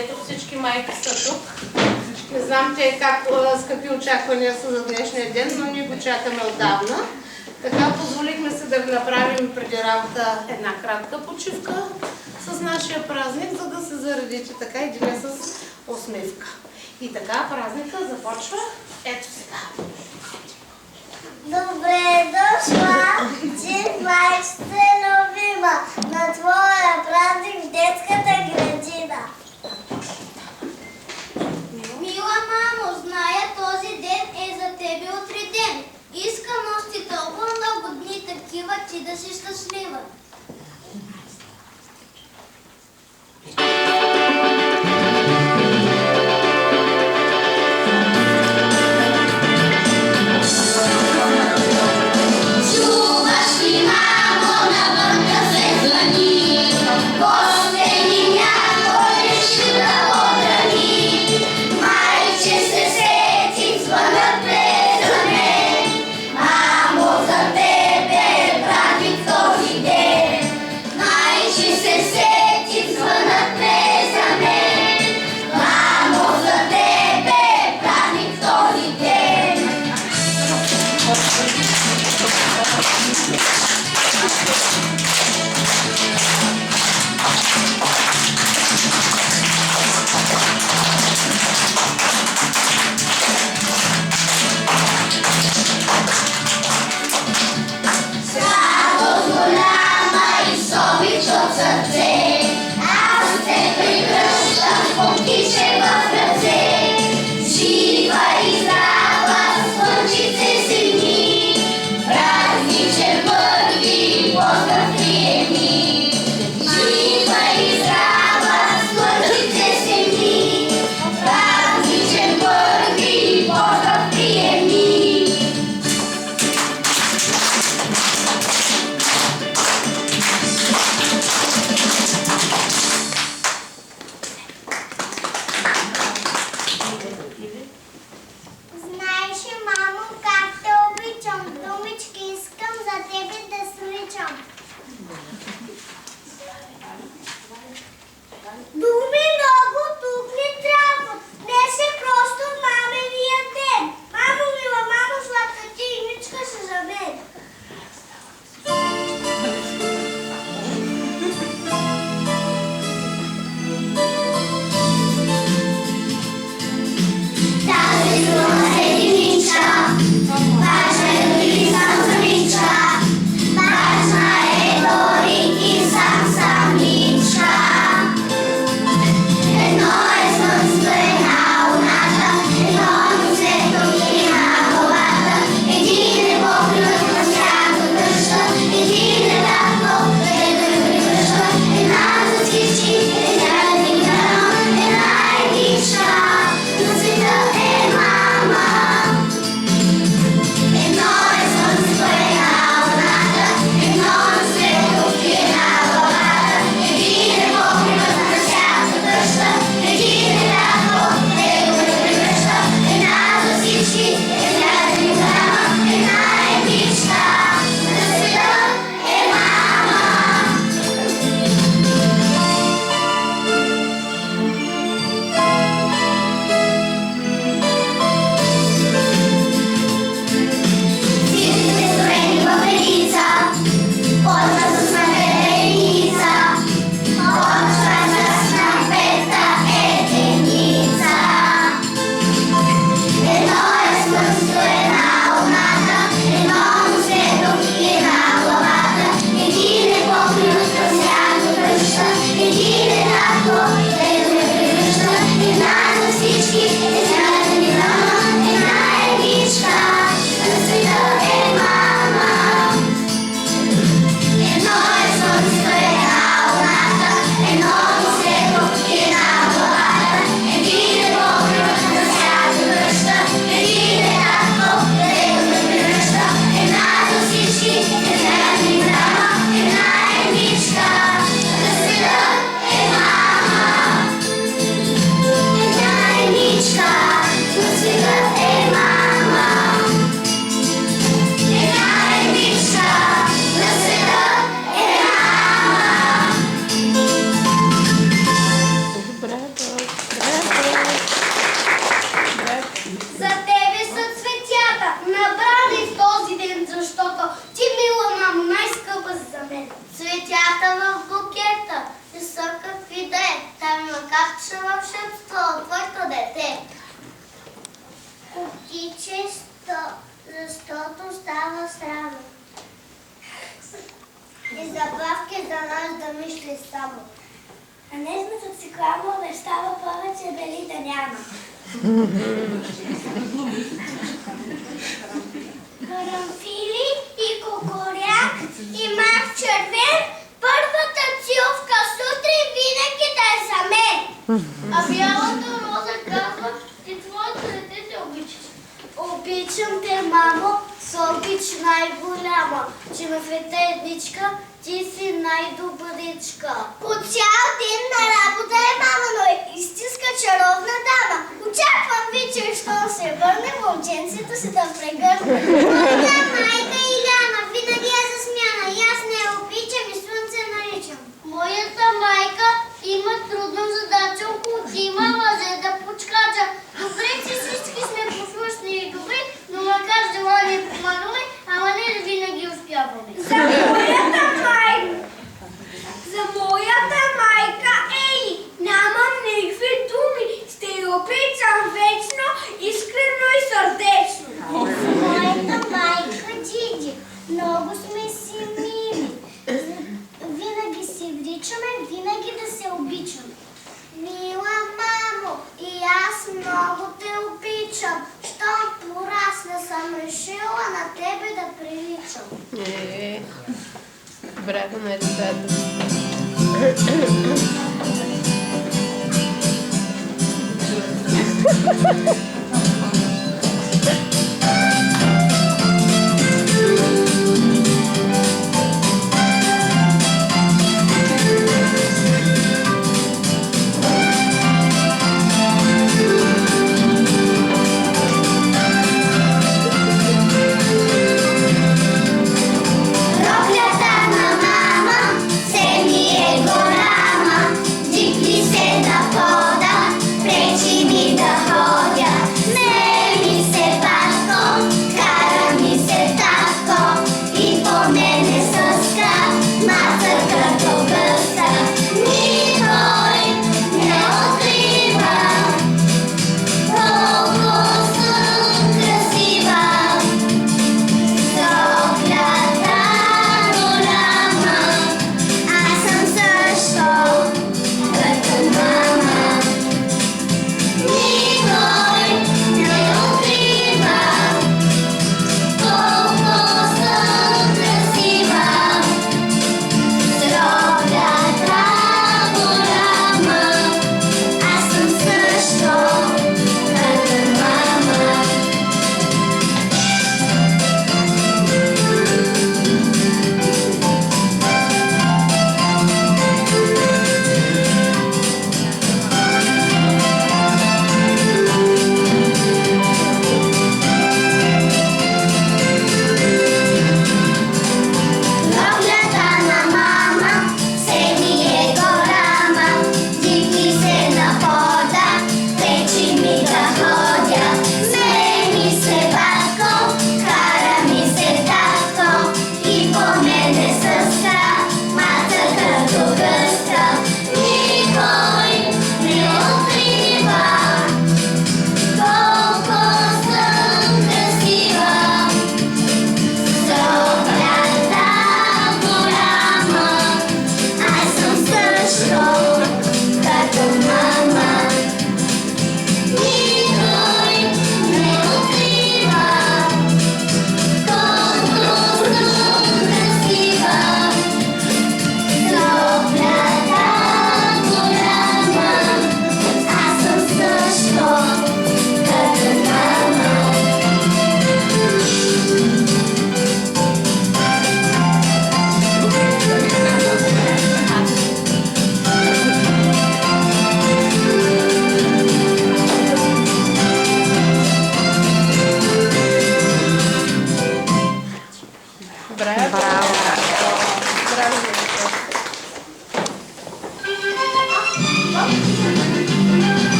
Ето всички майки са тук. Не знам те с какви очаквания са за днешния ден, но ние го чакаме отдавна. Така позволихме се да ви направим преди работа една кратка почивка с нашия празник, за да се заредите така и деня с усмивка. И така празника започва ето сега. Добре дошла, жив майче любима, на твоя празник в детската градина. Мила мамо, зная този ден е за тебе отреден. Искам още толкова много дни такива, ти да си щастлива. Чуваш ли, мамо, навънка се звъни? само. А не сме си кладно обещава повече бели да няма. Карамфили и кукуряк и мак червен, първата цилвка сутрин винаги да е за мен. А бялата роза казва, ти твоето дете те обичаш. Обичам те, мамо, с обич най-голяма, че ме света едничка, ти си най-добричка. По цял ден на работа е мама, но е истинска чаровна дама. Очаквам вечер, щом се върне, момченцето си да прегърне. Моята майка Иляна винаги е за смяна и аз не я обичам и слънце наричам. Моята майка има трудна задача около тима лъже да почкача. Добре, че всички сме послушни и добри, но макар желание помагаме, ама не винаги успяваме. За моята майка Ели нямам никакви думи, ще я обичам вечно, искрено и сърдечно. Моята майка Джиджи, много сме си мили, винаги се вричаме, винаги да се обичаме. Мила мамо, и аз много те обичам, щом порасна съм решила на тебе да приличам. Браво на децата.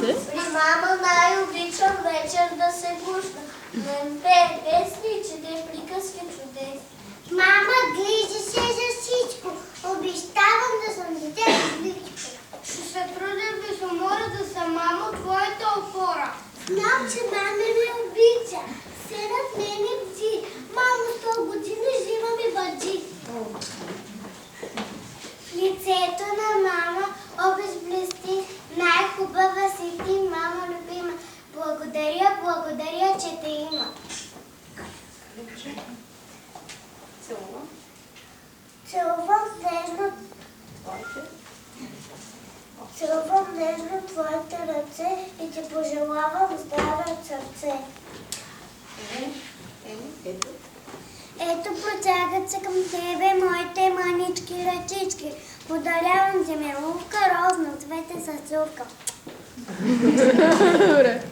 При мама най-обичам вечер да се гушна. Мен пее песни и чете приказки чудесни. Мама, грижи се за всичко. Обещавам да съм дете различно. Ще се трудя без умора да съм мамо твоята опора. Знам, че мама ме обича. Седат мене бди. Мамо, 100 години жива ми бъди. В лицето на мама обич блести. Най-хубава си ти, мама любима. Благодаря, благодаря, че те има. Целувам. Целувам нежно твоите ръце и ти пожелавам здраве от сърце. Ето протягат се към тебе моите манички ръчички. Подарявам ти милувка, розно цвете с цурка. Добре.